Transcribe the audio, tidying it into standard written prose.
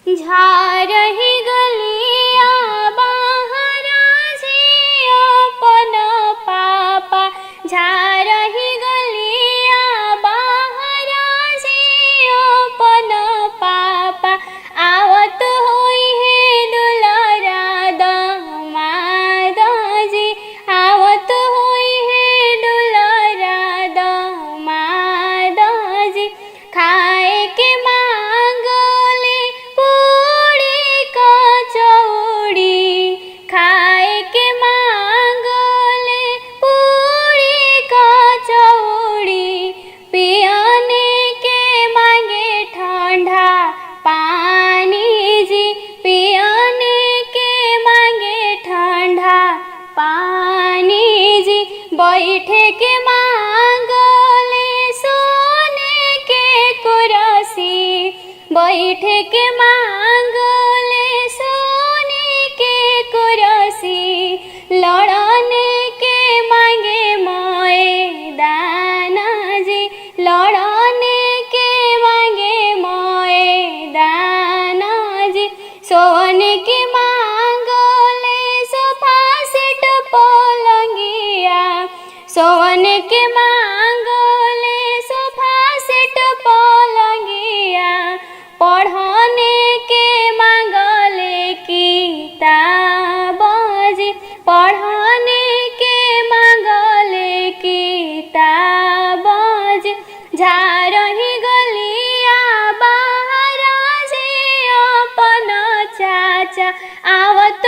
झारही गलिया बाहरा जी अपन पापा, झारही गलिया बाहरा जी अपन पापा, आवत होई है दुलारा दामाद जी, आवत होई है दुलारा दामाद जी। खाए के मांगले पूड़ी कचौड़ी, खाए के मांगले पूड़ी कचौड़ी, पियने के मांगे ठंडा पानी जी, पियने के मांगे ठंडा पानी जी। बैठे के मांगले सोने के कुर्सी, बैठे के मांगले सोने के कुर्सी, लड़ने के मांगे मैदान जी, लड़ने के मांगे मैदान जी। सोने के मांगले सोफा सेट पलंगिया, सोने के मांगले सोफा सेट पलंगिया, पढ़ने के मांगले किताब जी, पढ़ने के मांगले किताब जी। झारही गलिया बाहरा जी अपन चाचा, आवत